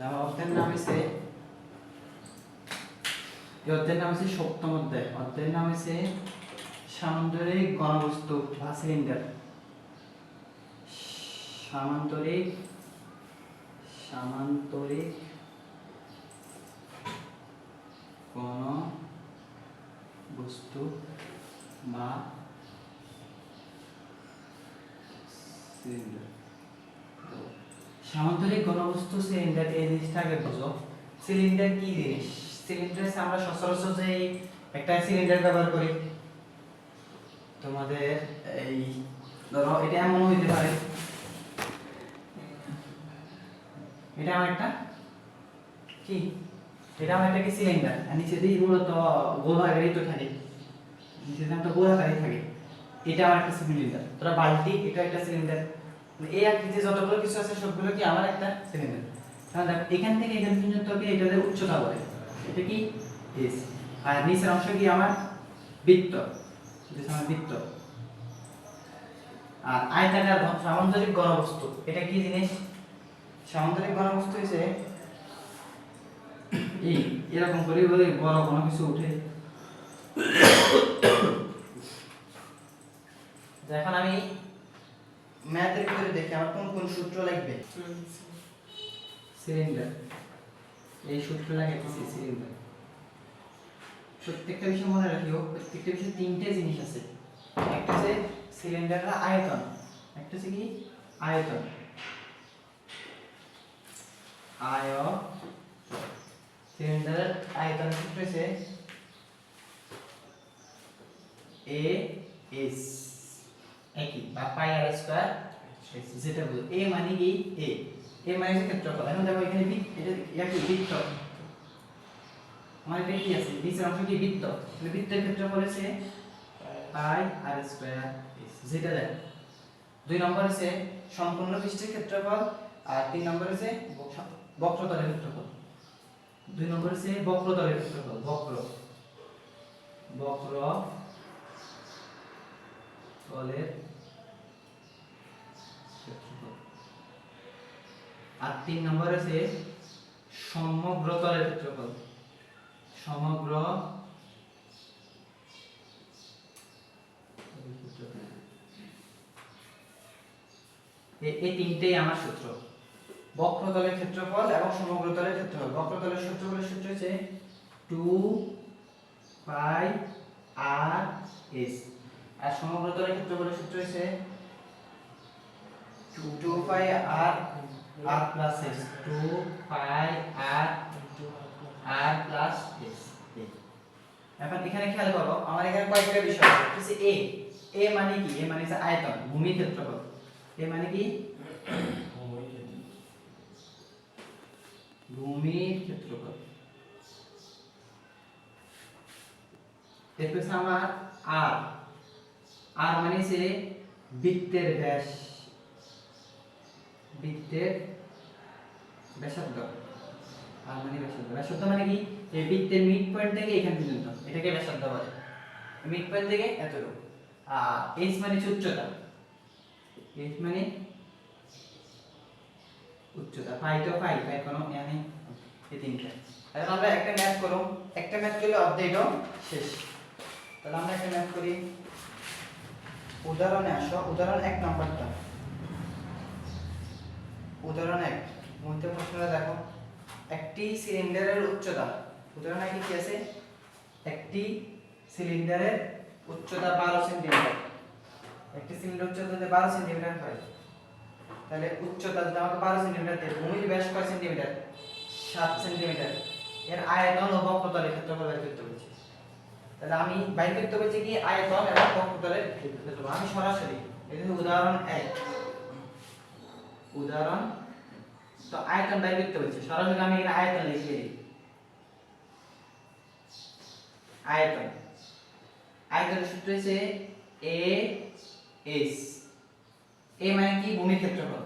অধ্যায়ের নাম হচ্ছে সপ্তম অধ্যায়। অধ্যায়ের নাম হচ্ছে সামান্তরিক ঘনবস্তু বা সিলিন্ডার। সামান্তরিক ঘনবস্তু বা সিলিন্ডার। সামান্তরিক ঘনবস্তু সিলিন্ডার এই জিনিসটা আগে বুঝো। সিলিন্ডার কি জিনিস? সিলিন্ডার আমরা সচরাচর যে একটা সিলিন্ডার ব্যবহার করি, তোমাদের এই ধরো এটা এমন হইতে পারে, এটা আমার একটা কি, এটা আমার একটা কি সিলিন্ডার, আর নিচে দিয়ে মূলত গোলাকারই তো থাকে, নিচে দিয়ে একটা গোলাকারই থাকে, এটা আমার একটা সিলিন্ডার। তোরা বালতি, এটা একটা সিলিন্ডার। এই আকৃতি যতগুলো কিছু আছে সবগুলো কি আমার একটা সিলিন্ডার। তাহলে দেখ এখান থেকে এখান পর্যন্ত কি এটাদের উচ্চতা বলে, এটা কি এস, আর নিচের অংশ কি আমার বৃত্ত, এটা আমার বৃত্ত। আর আয়তাকার সামান্তরিক ঘনবস্তু এটা কি জিনিস? সামান্তরিক ঘনবস্তু হচ্ছে এই এরকম করে বলে বড় কোনো কিছু উঠে। এখন আমি ম্যাথের ভিতরে দেখি আমার কোন কোন সূত্র লাগবে। সিলিন্ডার, এই সূত্র লাগাইতেছি সিলিন্ডার। প্রত্যেকটা বিষয় মনে রাখিও, প্রত্যেকটা বিষয়ে তিনটে জিনিস আছে। একটা হচ্ছে সিলিন্ডারের আয়তন, একটা হচ্ছে কি আয়তন, সিলিন্ডারের আয়তন সূত্র হচ্ছে এ এস একই বা পাই আর স্কয়ার, যেটা বলি এ মানে কি এ মানে হচ্ছে ক্ষেত্রফল। এখন দেখো এখানে এটা কি বৃত্ত, আমার এটা কি আছে নিচের অংশ কি বৃত্ত, তাহলে বৃত্তের ক্ষেত্রফল হচ্ছে পাই আর স্কয়ার এস, যেটা দেখো। দুই নম্বর হচ্ছে সম্পূর্ণ পৃষ্ঠের ক্ষেত্রফল, আর তিন নম্বর হচ্ছে বক্রতলের ক্ষেত্রফল। দুই নম্বর হচ্ছে বক্রতলের ক্ষেত্রফল, বক্রতলের ক্ষেত্রফল। আর তিন নম্বর হচ্ছে সমগ্র তলের ক্ষেত্রফল, সমগ্র এই তিনটেই আমার সূত্র, বক্রতলের ক্ষেত্রফল এবং সমগ্র তলের ক্ষেত্রফল। বক্রতলের ক্ষেত্রফলের সূত্র হচ্ছে 2 পাই আর এস, আর সমগ্র তলের ক্ষেত্রফলের সূত্র হচ্ছে 2 পাই আর আর প্লাস এস, 2 পাই আর প্লাস এস। এখন এখানে খেয়াল করো আমার এখানে কয়েকটা বিষয় আছে। হচ্ছে এ মানে কি? এ মানে হচ্ছে আয়তন, ভূমি ক্ষেত্রফল। এ মানে কি? ভূমির ক্ষেত্রফল। এরপর আমার আর, আর মানে হচ্ছে বৃত্তের ব্যাস, বৃত্তের ব্যাসার্ধ। আর মানে ব্যাসার্ধ, ব্যাসার্ধ মানে কি? এই বৃত্তের মিড পয়েন্ট থেকে এখান পর্যন্ত, এটাকে ব্যাসার্ধ বলে। মিড পয়েন্ট থেকে এতটুকু। আর এইচ মানে উচ্চতা, এইচ মানে উচ্চতা। পাই তো পাই কোনো মানে এই তিনটা। এখন আমরা একটা ম্যাথ করব, একটা ম্যাথ করলে অধ্যায়টা শেষ। তাহলে আমরা একটা ম্যাথ করি। উদাহরণে আসো, উদাহরণ 1 নাম্বারটা। উদাহরণ 1 মধ্যে প্রশ্নটা দেখো। একটি সিলিন্ডারের উচ্চতা, উদাহরণে কি আছে? একটি সিলিন্ডারের উচ্চতা 12 সেন্টিমিটার। একটি সিলিন্ডার উচ্চতা যদি 12 সেন্টিমিটার হয়, তাহলে উচ্চতা যদি আমাকে 12 সেন্টিমিটার দেয়, ভূমির ব্যাস কয় সেন্টিমিটার? 7 সেন্টিমিটার। এর আয়তন ও বক্রতলের ক্ষেত্রফল বের করতে বলেছে। তাহলে আমি বাইর করতে বলেছি কি আয়তন এবং বক্রতলের ক্ষেত্রফল। আমি সরাসরি এটা হচ্ছে উদাহরণ 1, উদাহরণ তো আয়তন বাইর করতে বলেছে, সরাসরি আমি এখানে আয়তন লিখে দিই। আয়তন, আয়তনের সূত্র হচ্ছে এ এস। এ মানে কি? ভূমির ক্ষেত্রফল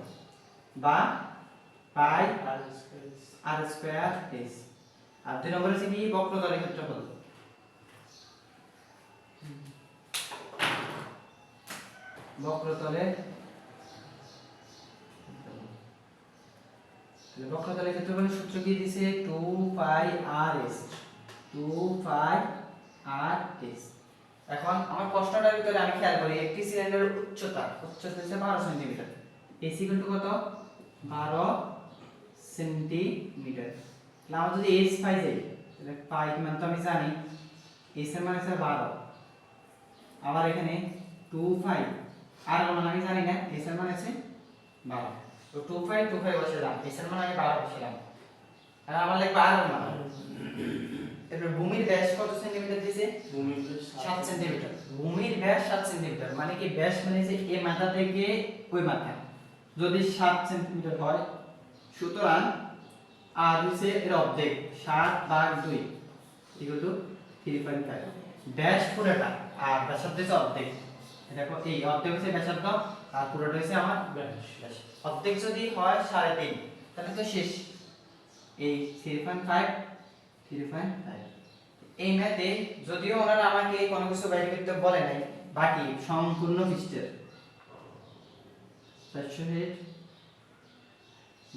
বা পাই আর স্কয়ার এস। আর দুই নম্বর হচ্ছে কি? বক্রতলের ক্ষেত্রফল, বক্রতলের বক্রতলের ক্ষেত্রফলের সূত্র কি দিয়েছে 2 পাই rs 2 পাই rs। এখন আমার প্রশ্নটার ভিতরে আমি খেয়াল করি একটি সিলিন্ডারের উচ্চতা হচ্ছে 12 সেন্টিমিটার, এস ইকুয়াল টু কত 12 সেন্টিমিটার। তাহলে আমরা যদি এস পাই যাই তাহলে পাই মান তো আমি জানি, এস এর মান হচ্ছে 12, আবার এখানে 2 পাই আর মান আমি জানি না, এস এর মান আছে 12, তো 2 পাই বসালাম, এস এর মান আমি 12 বসালাম, আর আমার লাগবে আর মান। এবার ভূমির ব্যাস কত সেন্টিমিটার দিয়েছে? ভূমির ব্যাস 7 সেন্টিমিটার। ভূমির ব্যাস 7 সেন্টিমিটার মানে কি ব্যাস মানে যে এই মাথা থেকে ওই মাথা যদি 7 সেন্টিমিটার হয়, সুতরাং আর হচ্ছে এর অর্ধেক 7/2 ইকুয়াল টু 3.5। ব্যাস পুরোটা আর ব্যাসার্ধ হচ্ছে অর্ধেক। দেখো এই অর্ধেক হচ্ছে ব্যাসার্ধ আর পুরোটা হচ্ছে আমার ব্যাস। অর্ধেক যদি হয় 3.5 তাহলে তো শেষ। এই 3.5 এই ম্যাথে যদিও ওনারা আমাকে কোনো কিছু বাইরে করতে বলে নাই, বাকি সম্পূর্ণ পৃষ্ঠের 400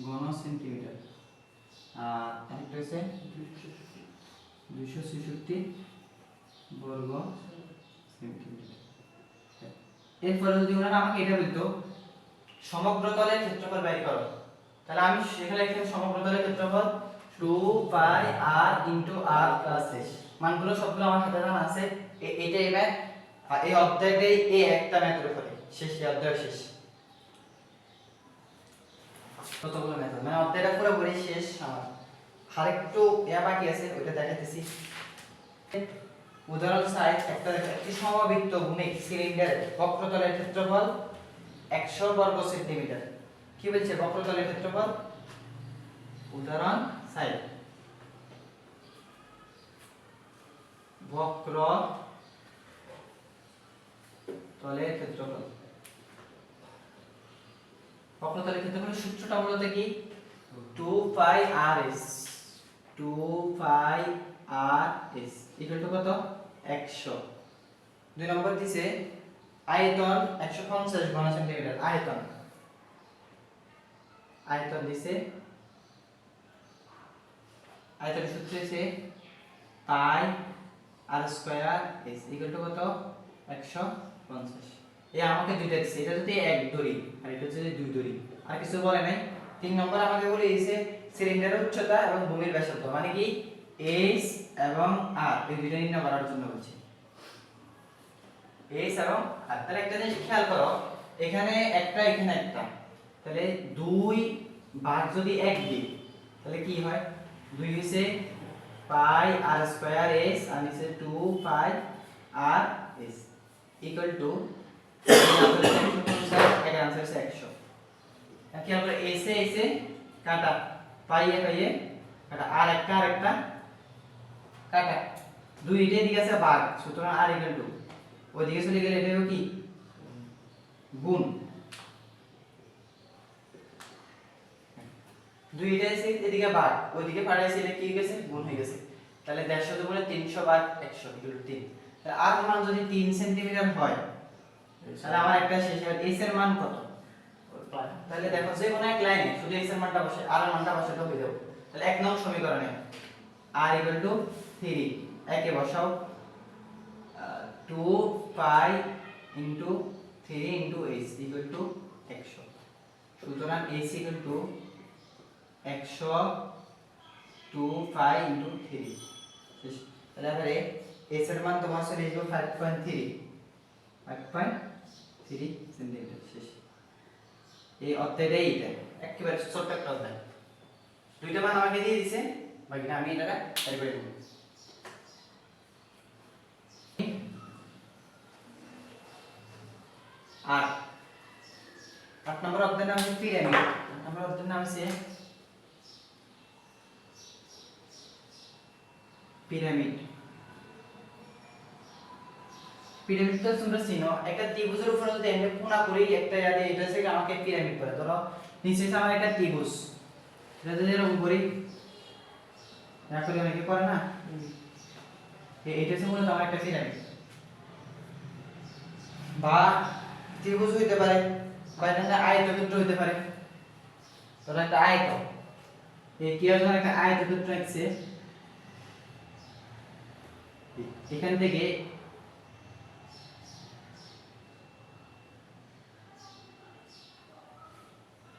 ঘন সেন্টিমিটার আর একটা হচ্ছে 266 বর্গ সেন্টিমিটার। এরপরে যদি ওনারা আমাকে এটা বলতো সমগ্র তলের ক্ষেত্রফল বের করো, তাহলে আমি সেখানে লিখতাম সমগ্র তলের ক্ষেত্রফল 2 পাই r into r plus s। মানগুলো সবগুলো আমার হাতে জানা আছে। এইটা এই ম্যাথ আর এই অধ্যায়টাই এই একটা ম্যাথের উপরে শেষ, এই অধ্যায় শেষ। কতগুলো ম্যাথ মানে অধ্যায়টা পুরোপুরি শেষ আমার, আর একটু বাকি আছে ওইটা দেখাইতেছি। উদাহরণ সাইজ একটি সমবৃত্ত ভূমিক সিলিন্ডারের বক্রতলের ক্ষেত্রফল 100 বর্গ সেন্টিমিটার। কি বলছে বক্রতলের ক্ষেত্রফল? উদাহরণ সাইড বক্র তলের ক্ষেত্রফল। বক্রতলের ক্ষেত্রফলের সূত্রটা মূলত কি 2 পাই rs 2 pi rs equal to কত 100। দুই নম্বর দিছে আয়তন 150 ঘন সেন্টিমিটার। আয়তন দিছে, আয়তনের সূত্র হচ্ছে পাই r square s equal to কত 150। এই আমাকে দুইটা দিছে, এটা যদি এক দড়ি আর এটা যদি দুই দড়ি, আর কিছু বলে নাই। তিন নম্বর আমাকে বলে দিয়েছে সিলিন্ডারের উচ্চতা এবং ভূমির ব্যাসার্ধ মানে কি s এবং r এই দুইটা নির্ণয় করার জন্য বলছি। s এবং r, তাহলে একটা জিনিস খেয়াল করো এখানে একটা এখানে একটা, তাহলে 2 ভাগ যদি 1 দিই তাহলে কি হয় 2 হইছে পাই r স্কয়ার s আর নিচে 2 পাই r s ইকুয়াল টু এর आंसर হচ্ছে 100। কি আমরা s এ কাটা পাই এ কাটা আর একটা কাটা 2 এর দিকে আছে ভাগ, সুতরাং r ইকুয়াল টু ওইদিকে চলে গেলে এটা হবে কি গুণ। 2 এটা এসে এদিকে ভাগ ওইদিকে পাঠাইছে এটা কি হয়ে গেছে গুণ হয়ে গেছে। তাহলে 150 বলে 300 ভাগ 100 ইকুয়াল টু 3। তাহলে r এর মান যদি 3 সেন্টিমিটার হয় তাহলে আমার একটা শেষ আর s এর মান কত? তাহলে দেখো যে কোনো এক লাইনে শুধু s এর মানটা বসে r এর মানটা বসাতে হবে দাও। তাহলে এক নং সমীকরণে r ইকুয়াল টু 3 একে বসাও 2 পাই into 3 into s equal to 100। সুতরাং s equal to 100 2 pi into 3 শেষ। তাহলে এবারে s এর মান তোমার চলে আসবে 5.3 সেন্টিমিটার শেষ। এই অধ্যায়টাই এটা একেবারে ছোট একটা অধ্যায়। দুইটা মান আমাকে দিয়ে দিয়েছে, বাকিটা আমি এটা বের করে দেব। আর 8 নম্বর অধ্যায়ের নাম হচ্ছে পিরামিড। 8 নম্বর অধ্যায়ের নাম হচ্ছে পিরামিড। পিরামিড তো তোমরা চিনো, একটা ত্রিভুজের উপরে যদি এমনি কোণা করি একটা ইয়াদে এটা হচ্ছে আমাকে পিরামিড বলে। ধরো নিচে আছে আমার একটা ত্রিভুজ, এটা যদি এরকম করি না করে অনেকে করে না, এইটা হচ্ছে মূলত আমার একটা পিরামিড। বা ত্রিভুজ হইতে পারে বা এটা আয়তক্ষেত্র হইতে পারে। ধরো একটা আয়ত, এই কি আছে একটা আয়তক্ষেত্র আছে, এখান থেকে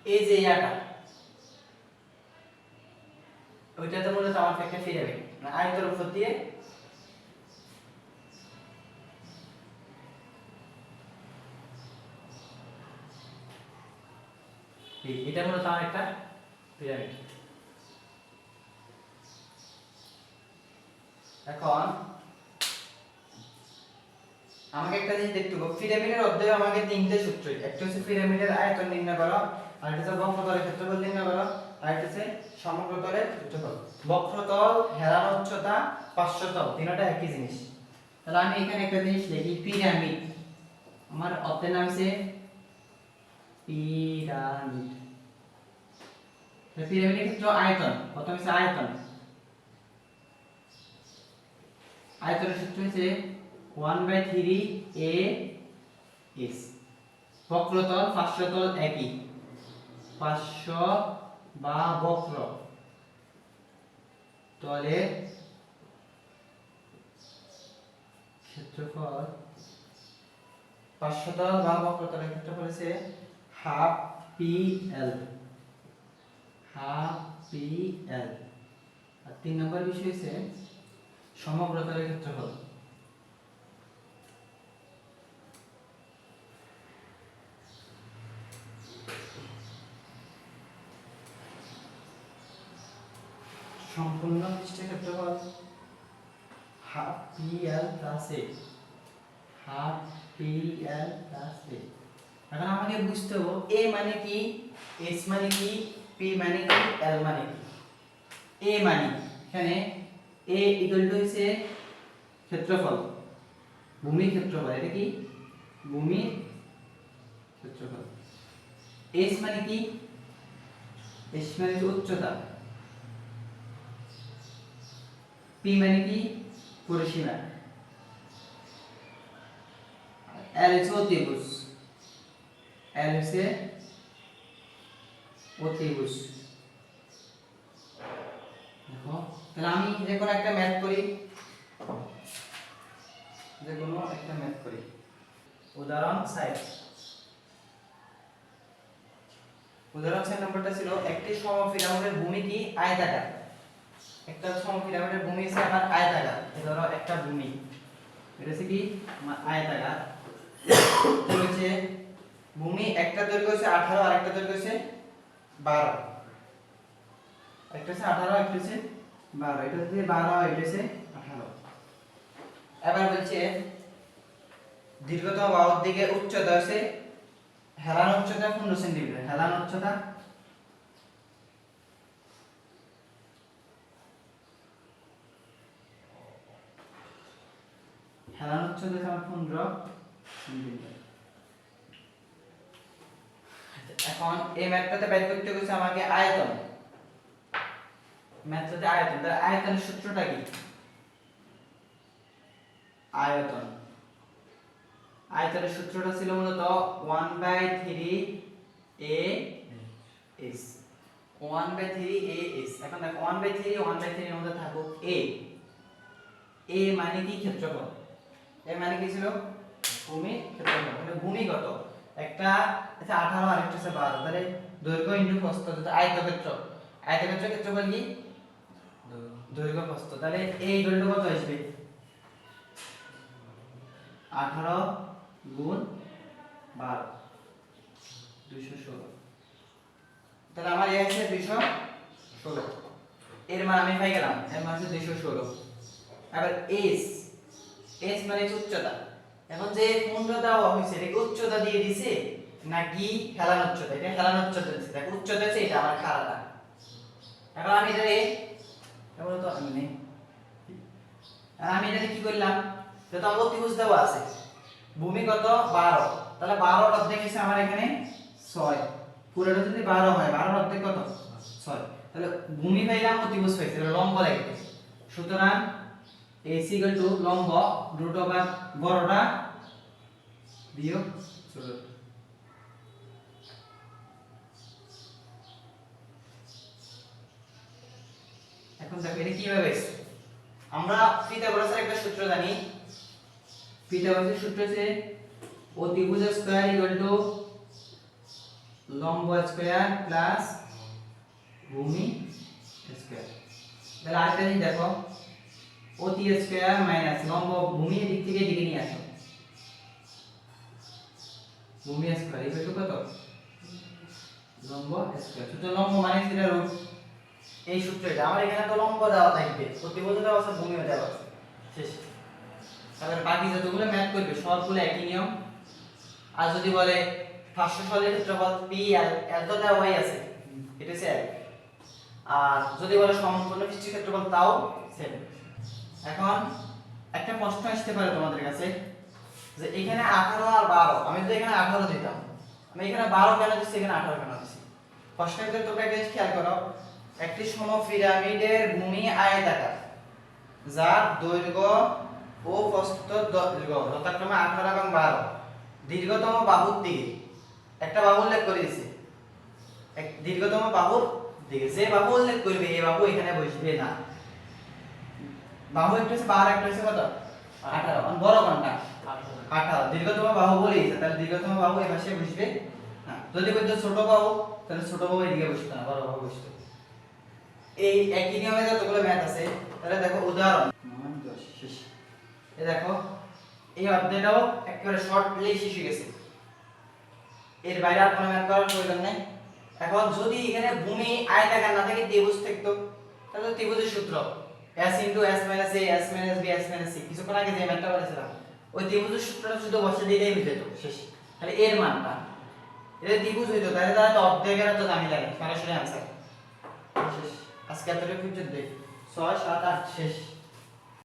এই যে ইয়াটা ওইটাতে মূলত আমার একটা পিরামিড, মানে আয়তের উপর দিয়ে এটা মূলত আমার একটা পিরামিড। এখন আমাকে একটা জিনিস দেখতে হবে, পিরামিডের অধ্যায়ে আমাকে তিনটে সূত্র, একটা হচ্ছে পিরামিডের আয়তন নির্ণয় করা, আরেকটা হচ্ছে বক্রতলের ক্ষেত্রফল নির্ণয় করা, আরেকটা হচ্ছে সমগ্রতলের ক্ষেত্রফল। বক্রতল, হেলানো উচ্চতা, পার্শ্বতল তিনটা একই জিনিস। তাহলে আমি এখানে একটা জিনিস লিখি, পিরামিড, আমার অধ্যায়ের নাম হচ্ছে পিরামিড। পিরামিডের ক্ষেত্রে আয়তন, প্রথমে হচ্ছে আয়তন, আয়তনের সূত্র হচ্ছে 1/3 a s। বক্রতল পার্শ্বতল একই, পার্শ্ব বা বক্র তলের ক্ষেত্রফল, পার্শ্বতল বা বক্রতলের ক্ষেত্রফল হচ্ছে half P L, half P L. আর 3 নম্বর বিষয় হচ্ছে সমগ্রতলের ক্ষেত্রফল। সম্পূর্ণ পৃষ্ঠের ক্ষেত্রফল half P L plus A, half P L plus A. এখন আমাকে বুঝতে হবে এ মানে কি, এস মানে কি, পি মানে কি, এল মানে কি। এ মানে এখানে এ ইকুয়াল টু হচ্ছে ক্ষেত্রফল, ভূমি ক্ষেত্রফল, এটা কি ভূমি ক্ষেত্রফল। এস মানে কি, এস মানে উচ্চতা, পি মানে কি পরিসীমা, এল হচ্ছে অতিভুজ, এল হচ্ছে অতিভুজ। দেখো তাহলে আমি যে কোনো একটা ম্যাথ করি, যে কোনো একটা ম্যাথ করি। উদাহরণ 6, উদাহরণ 6 নম্বরটা ছিল একটি সমপিরামিডের ভূমি কি আয়তাকার। একটা সমপিরামিডের ভূমি হচ্ছে আমার আয়তাকার। ধরো একটা ভূমি, এটা হচ্ছে কি আমার আয়তাকার। কি হচ্ছে ভূমি, একটা দৈর্ঘ্য হচ্ছে 18 আর একটা দৈর্ঘ্য হচ্ছে 12, একটা হচ্ছে 18 একটা হচ্ছে 12, এটা হচ্ছে 12 এটা হচ্ছে 18। এবার বলছে দীর্ঘতম বাহুর দিকে উচ্চতা আছে, হেলান উচ্চতা 15 সেন্টিমিটার, হেলান উচ্চতা হেলান উচ্চতা আমার 15 সেন্টিমিটার। এখন এই ম্যাথটাতে বের করতে হচ্ছে আমাকে আয়তন, ম্যাথটাতে আয়তন, তাহলে আয়তনের সূত্রটা কি, আয়তন, আয়তনের সূত্রটা ছিল মূলত 1/3 a s, 1/3 a s। এখন দেখো 1/3 এর মধ্যে থাকুক a, a মানে কি ক্ষেত্রফল, a মানে কি ছিল ভূমি ক্ষেত্রফল, মানে ভূমি কত, একটা আছে 18 আর একটা আছে 12, তাহলে দৈর্ঘ্য ইনটু প্রস্থ, যেটা আয়তক্ষেত্র, আয়তক্ষেত্র ক্ষেত্রফল কি দৈর্ঘ্য প্রস্থ, তাহলে এই ইকুয়াল টু কত আসবে 18 গুণ 12, 216। তাহলে আমার এই আছে 216, এর মান আমি পাই গেলাম, এর মান হচ্ছে 216। এবার s, s মানে উচ্চতা। এখন যে কোণটা দেওয়া হয়েছে এটা উচ্চতা দিয়ে দিছে নাকি হেলান উচ্চতা, এটা হেলান উচ্চতা দিছে, দেখো উচ্চতা আছে এটা আমার খাড়াটা। এখন আমি এটারে কেবল তো আমি নেই, আর আমি এটাকে কি করলাম, যেটা অতিভুজ দেওয়া আছে, ভূমি কত 12, তাহলে 12 এর অর্ধেক হচ্ছে আমার এখানে 6, পুরোটা যদি 12 হয় 12 এর অর্ধেক কত 6, তাহলে ভূমি পাইলাম অতিভুজ পাইছি, তাহলে লম্ব লাগবে। সুতরাং AC = লম্ব রুট ওভার বড়টা বিয়োগ ছোটটা। এখন দেখো এটা কিভাবে এসেছে, আমরা পিথাগোরাসের একটা সূত্র জানি। পিথাগোরাসের সূত্র হচ্ছে অতিভুজ স্কয়ার ইকুয়াল টু লম্ব স্কয়ার প্লাস ভূমি স্কয়ার। তাহলে আরেকটা জিনিস দেখো, অতি স্কয়ার মাইনাস লম্ব ভূমি দিক থেকে এদিকে নিয়ে আসো, ভূমি স্কয়ার ইকুয়াল টু কত, লম্ব স্কয়ার। সূত্র লম্ব মানে থিটা রুট, এই সূত্রটা আমার এখানে তো লম্ব দেওয়া থাকবে, অতিভুজ দেওয়া আছে, ভূমিও দেওয়া আছে, শেষ। তাহলে বাকি যতগুলো ম্যাথ করবে সবগুলো একই নিয়ম। আর যদি বলে পার্শ্বসলের ক্ষেত্রফল পি এল, এল তো দেওয়াই আছে, এটা হচ্ছে এল। আর যদি বলে সমপূর্ণ পৃষ্ঠের ক্ষেত্রফল তাও সেম। এখন একটা প্রশ্ন আসতে পারে তোমাদের কাছে যে এখানে 18 আর 12, আমি যদি এখানে 18 দিতাম, আমি এখানে 12 কেন দিচ্ছি, এখানে 18 কেন দিচ্ছি? প্রশ্নের ক্ষেত্রে তোমরা একটা জিনিস খেয়াল করো, একটি সমপিরামিডের ভূমি আয়তাকার যার দৈর্ঘ্য ও প্রস্থ দৈর্ঘ্য যথাক্রমে 18 এবং 12, দীর্ঘতম বাহুর দিকে একটা বাহু উল্লেখ করে দিয়েছে, এক দীর্ঘতম বাহুর দিকে যে বাহু উল্লেখ করবে এই বাহু এখানে বসবে না। বাহু একটা হচ্ছে 12, একটা হচ্ছে কত 18, আর বড় কোনটা 18, দীর্ঘতম বাহু বলেই তাহলে দীর্ঘতম বাহু এই পাশে বসবে না। যদি বলতো ছোট বাহু তাহলে ছোট বাহু এদিকে বসবে না, বড় বাহু বসবে। এই একই নিয়মে যতগুলো ম্যাথ আছে, তাহলে দেখো উদাহরণ শেষ। এই দেখো এই অধ্যায়টাও একেবারে শর্টলি শেষ হয়ে গেছে, এর বাইরে আর কোনো ম্যাথ করার প্রয়োজন নেই। এখন যদি এখানে ভূমি আয়তাকার না থাকে, ত্রিভুজ থাকতো, তাহলে ত্রিভুজের সূত্র s * s - a s - b s - c, কিছুক্ষণ আগে যে ম্যাথটা বলেছিলাম ওই ত্রিভুজের সূত্রটা শুধু বসে দিলেই হয়ে যেত, শেষ। তাহলে এর মানটা এটা ত্রিভুজ হইতো, তাহলে তারা তো অর্ধেকের তো দামি লাগে, সরাসরি आंसर শেষ। আজকে এতটুকু পর্যন্ত 6 7 8 শেষ।